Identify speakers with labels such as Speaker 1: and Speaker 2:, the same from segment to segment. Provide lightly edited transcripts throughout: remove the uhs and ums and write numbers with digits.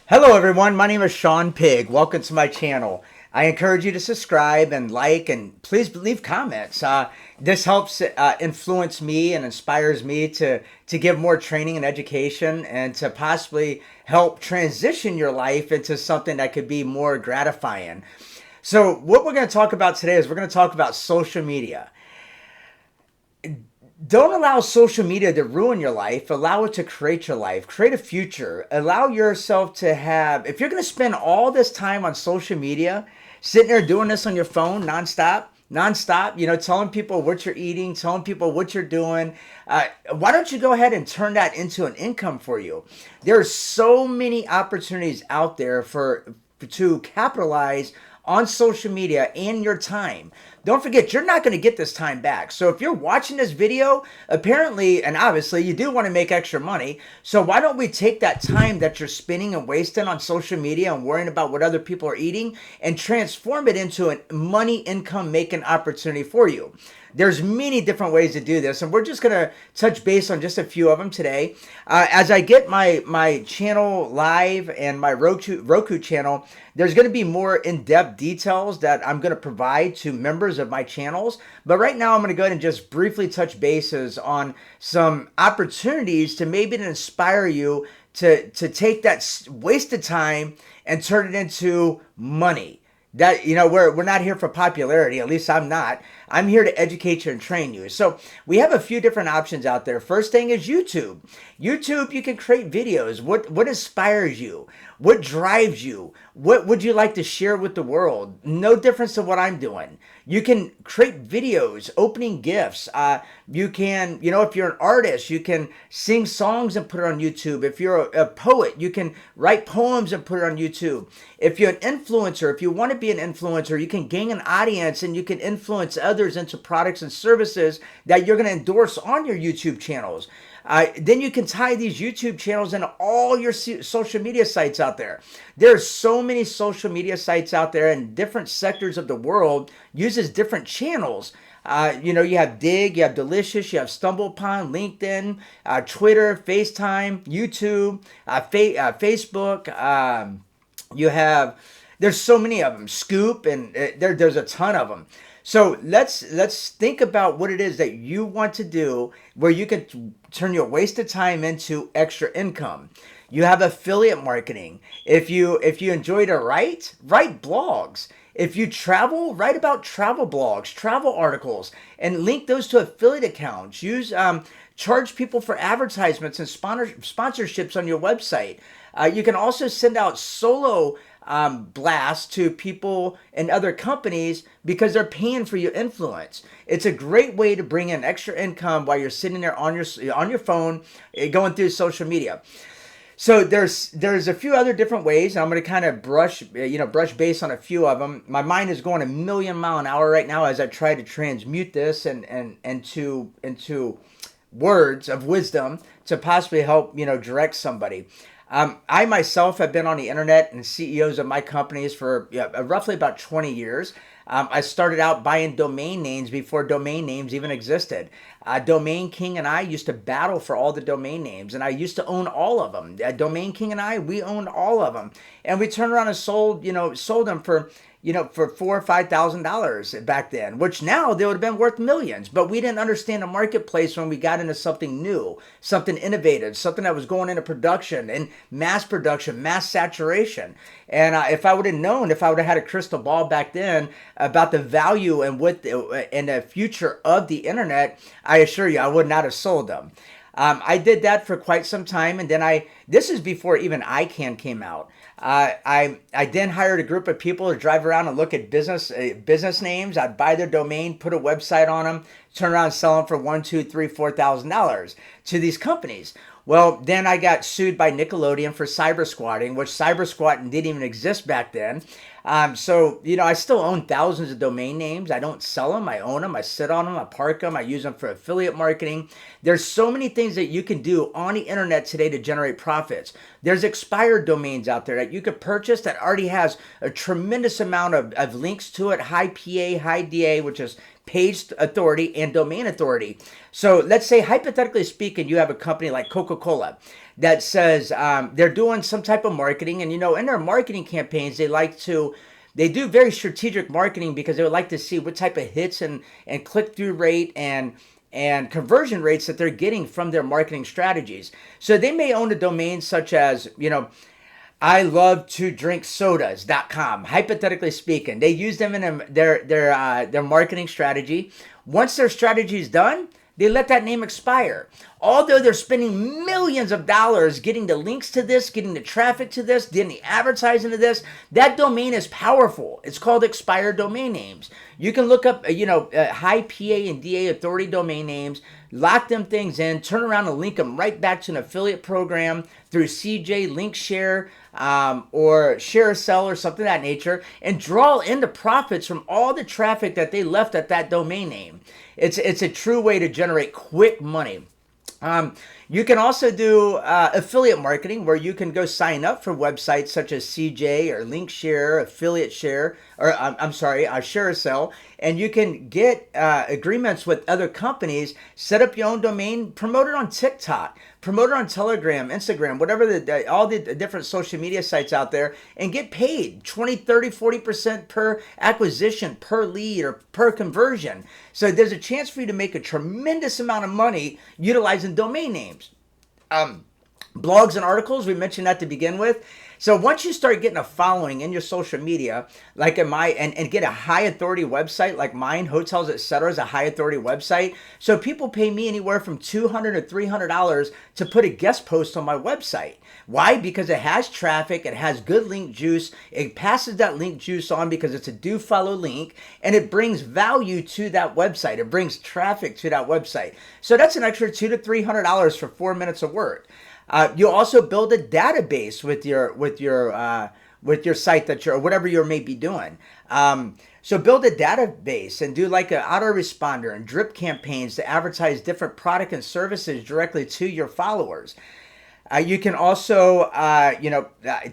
Speaker 1: Hello everyone, my name is Sean Pig. Welcome to my channel. I encourage you to subscribe and like and please leave comments. This helps influence me and inspires me to give more training and education and to possibly help transition your life into something that could be more gratifying. So what we're going to talk about today is we're going to talk about social media. Don't allow social media to ruin your life. Allow it to create your life, create a future. Allow yourself to have, if you're going to spend all this time on social media, sitting there doing this on your phone nonstop, telling people what you're eating, telling people what you're doing. Why don't you go ahead and turn that into an income for you? There are so many opportunities out there to capitalize on social media and your time. Don't forget, you're not going to get this time back. So if you're watching this video, apparently and obviously you do want to make extra money. So why don't we take that time that you're spending and wasting on social media and worrying about what other people are eating and transform it into a money income making opportunity for you? There's many different ways to do this, and we're just going to touch base on just a few of them today. As I get my channel live and my Roku channel, there's going to be more in-depth details that I'm going to provide to members of my channels. But right now, I'm going to go ahead and just briefly touch bases on some opportunities to maybe inspire you to take that wasted time and turn it into money. That, we're not here for popularity. At least I'm not. I'm here to educate you and train you. So we have a few different options out there. First thing is YouTube. YouTube, you can create videos. What inspires you? What drives you? What would you like to share with the world? No difference to what I'm doing. You can create videos, opening gifts. You can, if you're an artist, you can sing songs and put it on YouTube. If you're a poet, you can write poems and put it on YouTube. If you're an influencer, if you want to be an influencer, you can gain an audience and you can influence others into products and services that you're going to endorse on your YouTube channels. Then you can tie these YouTube channels into all your social media sites out there. There are so many social media sites out there in different sectors of the world uses different channels. You have Dig, you have Delicious, you have StumbleUpon, LinkedIn, Twitter, FaceTime, YouTube, Facebook. There's so many of them. Scoop, and there's a ton of them. So let's think about what it is that you want to do where you can turn your wasted time into extra income. You have affiliate marketing. If you enjoy to write blogs. If you travel, write about travel blogs, travel articles, and link those to affiliate accounts. Charge people for advertisements and sponsorships on your website. You can also send out solo blast to people and other companies because they're paying for your influence. It's a great way to bring in extra income while you're sitting there on your phone going through social media. So there's a few other different ways. I'm going to kind of brush base on a few of them. My mind is going a million mile an hour right now as I try to transmute this and into words of wisdom to possibly help direct somebody. I myself have been on the internet and CEOs of my companies for roughly about 20 years. I started out buying domain names before domain names even existed. Domain King and I used to battle for all the domain names, and I used to own all of them. Domain King and I, we owned all of them, and we turned around and sold them for for $4,000 or $5,000 back then, which now they would have been worth millions. But we didn't understand the marketplace when we got into something new, something innovative, something that was going into production and mass production, mass saturation. And if I would have known, if I would have had a crystal ball back then about the value and the future of the internet, I assure you, I would not have sold them. I did that for quite some time, and then this is before even ICANN came out. I then hired a group of people to drive around and look at business names. I'd buy their domain, put a website on them, turn around and sell them for $1, $2, $3, $4,000 to these companies. Well, then I got sued by Nickelodeon for cyber squatting, which cyber squatting didn't even exist back then. So I still own thousands of domain names. I don't sell them. I own them. I sit on them. I park them. I use them for affiliate marketing. There's so many things that you can do on the internet today to generate profits. There's expired domains out there that you could purchase that already has a tremendous amount of links to it, high PA, high DA, which is page authority and domain authority. So let's say, hypothetically speaking, you have a company like Coca-Cola. that says they're doing some type of marketing, and in their marketing campaigns, they do very strategic marketing because they would like to see what type of hits and click through rate and conversion rates that they're getting from their marketing strategies. So they may own a domain such as, I love to drink sodas.com, hypothetically speaking. They use them in their marketing strategy. Once their strategy is done, they let that name expire. Although they're spending millions of dollars getting the links to this, getting the traffic to this, getting the advertising to this, that domain is powerful. It's called expired domain names. You can look up, high PA and DA authority domain names, lock them things in, turn around and link them right back to an affiliate program through CJ, LinkShare, or ShareASell or something of that nature, and draw in the profits from all the traffic that they left at that domain name. It's a true way to generate quick money. You can also do affiliate marketing, where you can go sign up for websites such as CJ or LinkShare, Affiliate Share, or ShareASell, and you can get agreements with other companies, set up your own domain, promote it on TikTok, promote it on Telegram, Instagram, whatever all the different social media sites out there, and get paid 20, 30, 40% per acquisition, per lead, or per conversion. So there's a chance for you to make a tremendous amount of money utilizing domain names. Blogs and articles, we mentioned that to begin with. So once you start getting a following in your social media, like and get a high authority website like mine, Hotels Etc. is a high authority website. So people pay me anywhere from $200 to $300 to put a guest post on my website. Why? Because it has traffic, it has good link juice, it passes that link juice on because it's a do follow link, and it brings value to that website. It brings traffic to that website. So that's an extra $200 to $300 for 4 minutes of work. You'll also build a database with your site or whatever you may be doing. So build a database and do like an autoresponder and drip campaigns to advertise different product and services directly to your followers. You can also,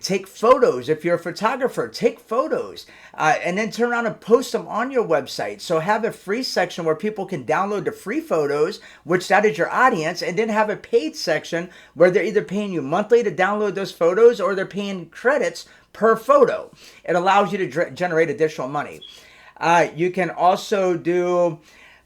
Speaker 1: take photos. If you're a photographer, take photos and then turn around and post them on your website. So have a free section where people can download the free photos, which that is your audience, and then have a paid section where they're either paying you monthly to download those photos or they're paying credits per photo. It allows you to generate additional money. You can also do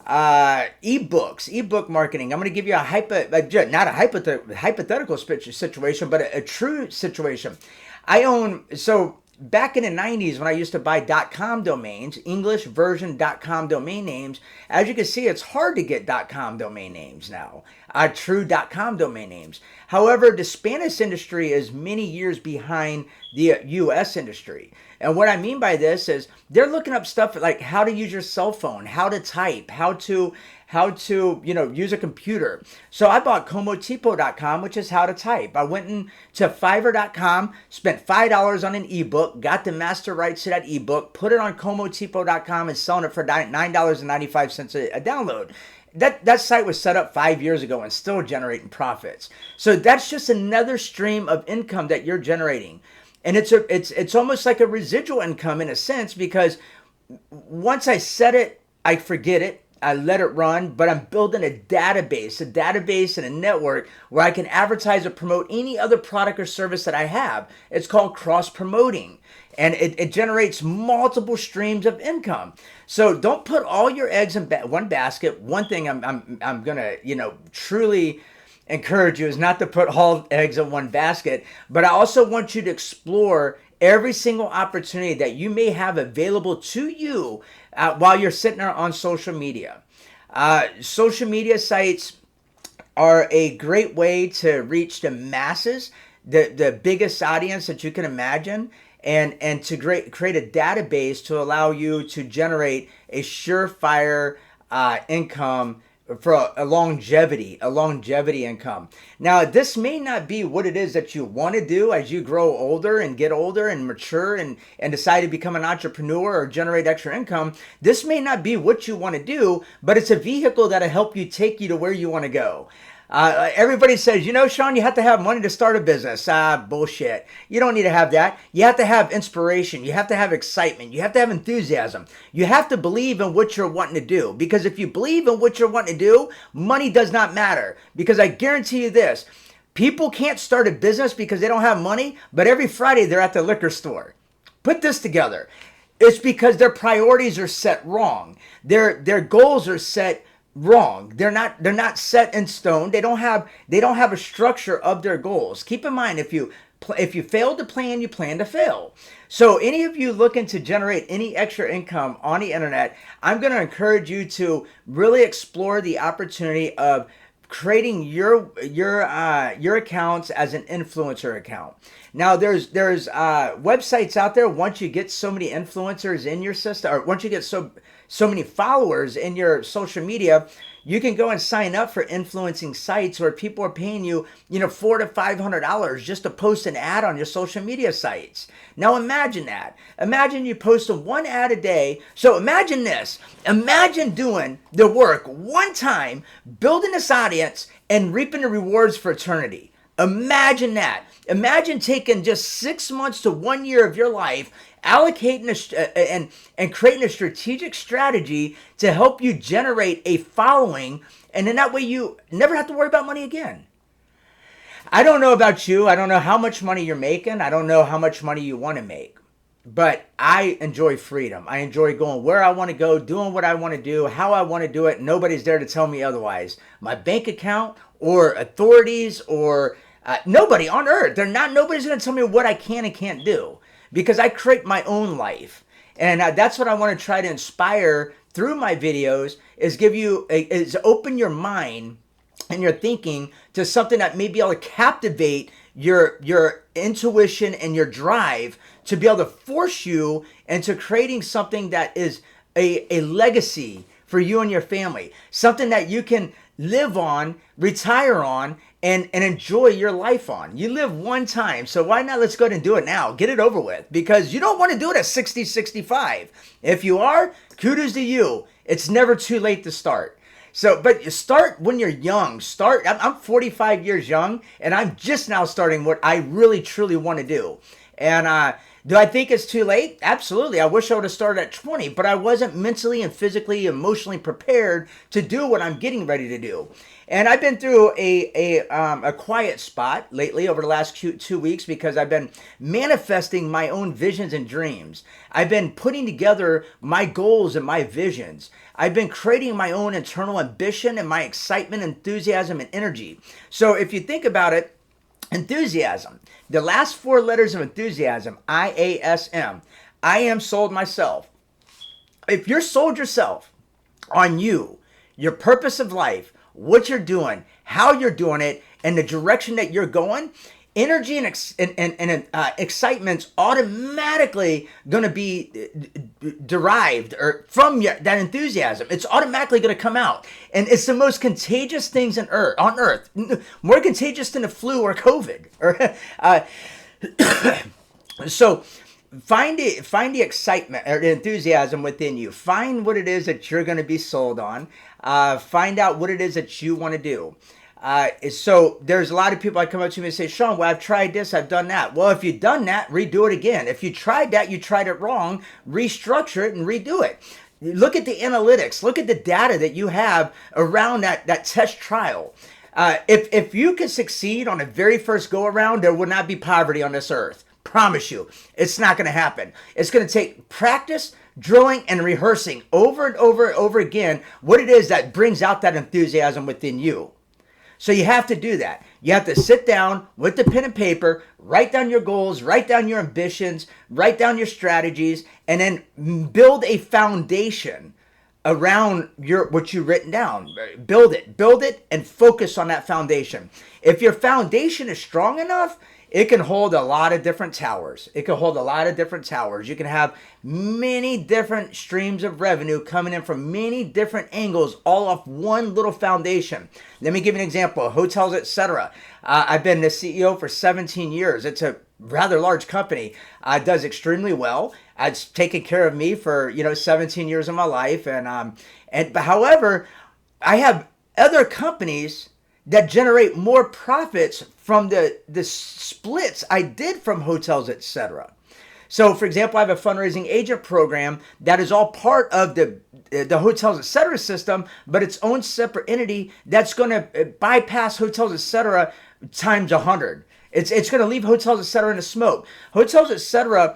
Speaker 1: ebooks, ebook marketing. I'm going to give you not a hypothetical situation, but a true situation. So back in the 90s when I used to buy .com domains, English version .com domain names, as you can see, it's hard to get .com domain names now, true .com domain names. However, the Spanish industry is many years behind the U.S. industry. And what I mean by this is they're looking up stuff like how to use your cell phone, how to type, how to use a computer. So I bought comotipo.com, which is how to type. I went into fiverr.com, spent $5 on an ebook, got the master rights to that ebook, put it on comotipo.com and selling it for $9.95 a download. That site was set up 5 years ago and still generating profits. So that's just another stream of income that you're generating. And it's almost like a residual income in a sense, because once I set it, I forget it, I let it run, but I'm building a database and a network where I can advertise or promote any other product or service that I have. It's called cross-promoting, and it generates multiple streams of income. So don't put all your eggs in one basket. One thing I'm gonna truly encourage you is not to put all eggs in one basket, but I also want you to explore every single opportunity that you may have available to you while you're sitting there on social media. Social media sites are a great way to reach the masses, the biggest audience that you can imagine, and to create a database to allow you to generate a surefire income for a longevity income. Now, this may not be what it is that you want to do as you grow older and get older and mature and decide to become an entrepreneur or generate extra income. This may not be what you want to do, but it's a vehicle that'll help you take you to where you want to go. Everybody says, Sean, you have to have money to start a business. Bullshit. You don't need to have that. You have to have inspiration. You have to have excitement. You have to have enthusiasm. You have to believe in what you're wanting to do. Because if you believe in what you're wanting to do, money does not matter. Because I guarantee you this, People can't start a business because they don't have money, but every Friday they're at the liquor store. Put this together. It's because their priorities are set wrong. Their goals are set wrong. They're not set in stone. They don't have a structure of their goals. Keep in mind, if you fail to plan, you plan to fail. So any of you looking to generate any extra income on the internet, I'm going to encourage you to really explore the opportunity of creating your accounts as an influencer account. Now there's websites out there. Once you get so many influencers in your system, or once you get so many followers in your social media, you can go and sign up for influencing sites where people are paying you, $400 to $500 just to post an ad on your social media sites. Now imagine that. Imagine you posting one ad a day. So imagine this. Imagine doing the work one time, building this audience, and reaping the rewards for eternity. Imagine that. Imagine taking just 6 months to 1 year of your life, allocating and creating a strategic strategy to help you generate a following, and then that way you never have to worry about money again. I don't know about you. I don't know how much money you're making. I don't know how much money you want to make. But I enjoy freedom. I enjoy going where I want to go, doing what I want to do, how I want to do it. Nobody's there to tell me otherwise. My bank account or authorities or nobody on earth. Nobody's going to tell me what I can and can't do, because I create my own life. And that's what I want to try to inspire through my videos, is open your mind and your thinking to something that may be able to captivate your intuition and your drive to be able to force you into creating something that is a legacy for you and your family, something that you can live on, retire on, and enjoy your life on. You live one time, so why not let's go ahead and do it now. Get it over with, because you don't want to do it at 60, 65. If you are, kudos to you. It's never too late to start. So, but you start when you're young. I'm 45 years young, and I'm just now starting what I really, truly want to do. And do I think it's too late? Absolutely. I wish I would have started at 20, but I wasn't mentally and physically, emotionally prepared to do what I'm getting ready to do. And I've been through a quiet spot lately over the last 2 weeks, because I've been manifesting my own visions and dreams. I've been putting together my goals and my visions. I've been creating my own internal ambition and my excitement, enthusiasm, and energy. So if you think about it, enthusiasm, the last 4 letters of enthusiasm, IASM, I am sold myself. If you're sold yourself on you, your purpose of life, what you're doing, how you're doing it, and the direction that you're going, energy and excitement's automatically going to be derived or from that enthusiasm. It's automatically going to come out, and it's the most contagious things on earth, more contagious than the flu or COVID. So find the excitement or the enthusiasm within you. Find what it is that you're going to be sold on. Find out what it is that you want to do. So there's a lot of people that come up to me and say, Sean, well, I've tried this, I've done that. Well, if you've done that, redo it again. If you tried that, you tried it wrong, restructure it and redo it. Look at the analytics. Look at the data that you have around that test trial. If you can succeed on the very first go around, there will not be poverty on this earth. Promise you, it's not going to happen. It's going to take practice, drilling, and rehearsing over and over and over again what it is that brings out that enthusiasm within you. So you have to do that. You have to sit down with the pen and paper, write down your goals, write down your ambitions, write down your strategies, and then build a foundation around what you've written down. Build it, and focus on that foundation. If your foundation is strong enough, it can hold a lot of different towers. You can have many different streams of revenue coming in from many different angles, all off one little foundation. Let me give you an example. Hotels, etc. I've been the CEO for 17 years. It's a rather large company. It does extremely well. It's taken care of me for 17 years of my life, but however, I have other companies that generate more profits from the splits I did from hotels, etc. So, for example, I have a fundraising agent program that is all part of the hotels, etc. system, but its own separate entity that's going to bypass hotels, etc. times 100. It's going to leave Hotels Etc. in the smoke. Hotels Etc.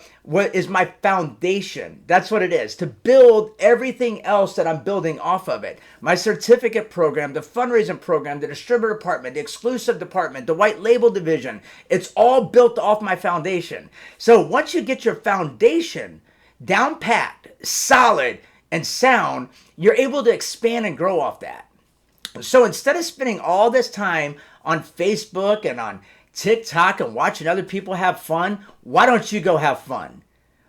Speaker 1: is my foundation. That's what it is, to build everything else that I'm building off of it. My certificate program, the fundraising program, the distributor department, the exclusive department, the white label division. It's all built off my foundation. So once you get your foundation down packed, solid, and sound, you're able to expand and grow off that. So instead of spending all this time on Facebook and on TikTok and watching other people have fun, why don't you go have fun?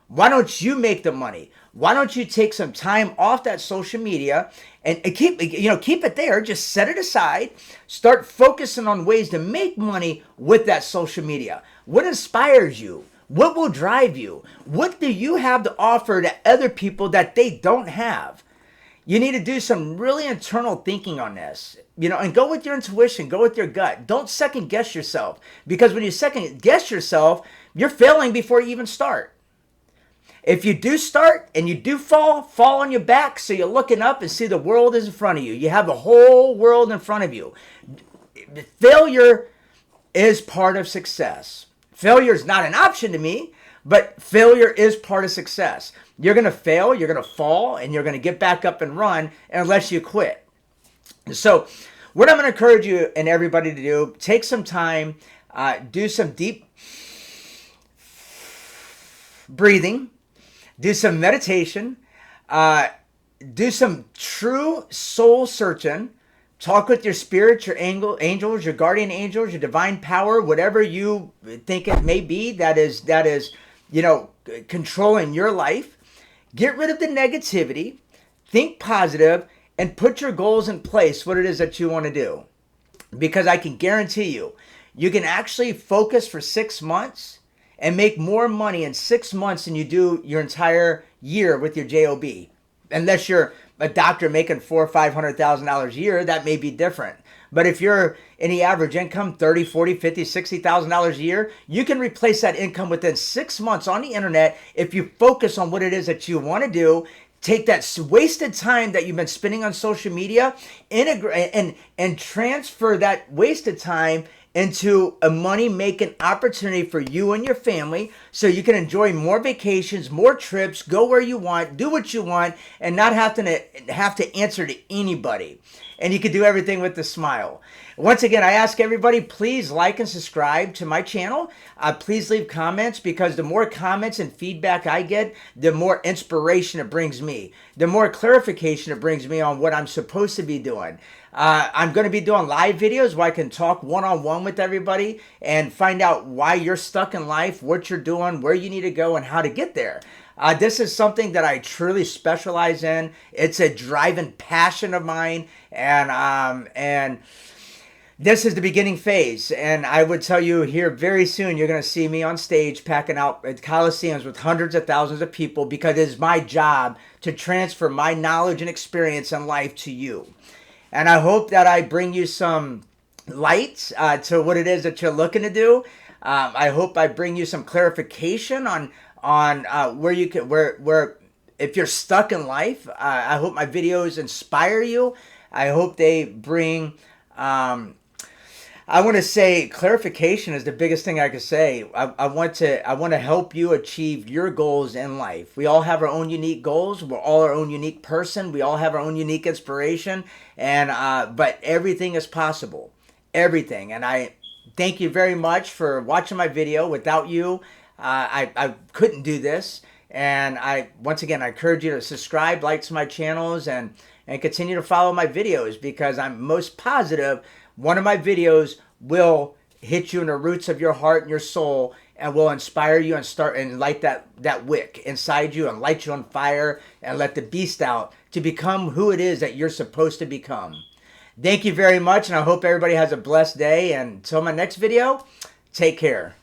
Speaker 1: Why don't you make the money? Why don't you take some time off that social media and keep it there, just set it aside, start focusing on ways to make money with that social media. What inspires you? What will drive you? What do you have to offer to other people that they don't have? You need to do some really internal thinking on this, and go with your intuition, go with your gut. Don't second guess yourself, because when you second guess yourself, you're failing before you even start. If you do start and you do fall on your back, so you're looking up and see the world is in front of you. You have the whole world in front of you. Failure is part of success. Failure is not an option to me, but failure is part of success. You're going to fail, you're going to fall, and you're going to get back up and run unless you quit. So what I'm going to encourage you and everybody to do, take some time, do some deep breathing, do some meditation, do some true soul searching. Talk with your spirit, your angels, your guardian angels, your divine power, whatever you think it may be that is controlling your life. Get rid of the negativity, think positive, and put your goals in place, what it is that you want to do. Because I can guarantee you, you can actually focus for 6 months and make more money in 6 months than you do your entire year with your job. Unless you're a doctor making $400,000 or $500,000 a year, that may be different. But if you're in the average income, $30,000, $40,000, $50,000, $60,000 a year, you can replace that income within 6 months on the internet if you focus on what it is that you want to do. Take that wasted time that you've been spending on social media, integrate and transfer that wasted time into a money-making opportunity for you and your family, so you can enjoy more vacations, more trips, go where you want, do what you want, and not have to answer to anybody. And you can do everything with a smile. Once again, I ask everybody, please like and subscribe to my channel. Please leave comments, because the more comments and feedback I get, the more inspiration it brings me, the more clarification it brings me on what I'm supposed to be doing. I'm going to be doing live videos where I can talk one-on-one with everybody and find out why you're stuck in life, what you're doing, where you need to go, and how to get there. This is something that I truly specialize in. It's a driving passion of mine, and this is the beginning phase. And I would tell you here very soon, you're going to see me on stage packing out at Coliseums with hundreds of thousands of people, because it is my job to transfer my knowledge and experience in life to you. And I hope that I bring you some light to what it is that you're looking to do. I hope I bring you some clarification on where you can, where if you're stuck in life. I hope my videos inspire you. I hope they bring, I want to say clarification is the biggest thing I could say. I want to help you achieve your goals in life. We all have our own unique goals. We're all our own unique person. We all have our own unique inspiration, and but everything is possible. Everything. And I thank you very much for watching my video. Without you, I couldn't do this. And once again, I encourage you to subscribe, like to my channels, and continue to follow my videos, because I'm most positive one of my videos will hit you in the roots of your heart and your soul, and will inspire you and start and light that wick inside you and light you on fire and let the beast out to become who it is that you're supposed to become. Thank you very much, and I hope everybody has a blessed day. And until my next video, take care.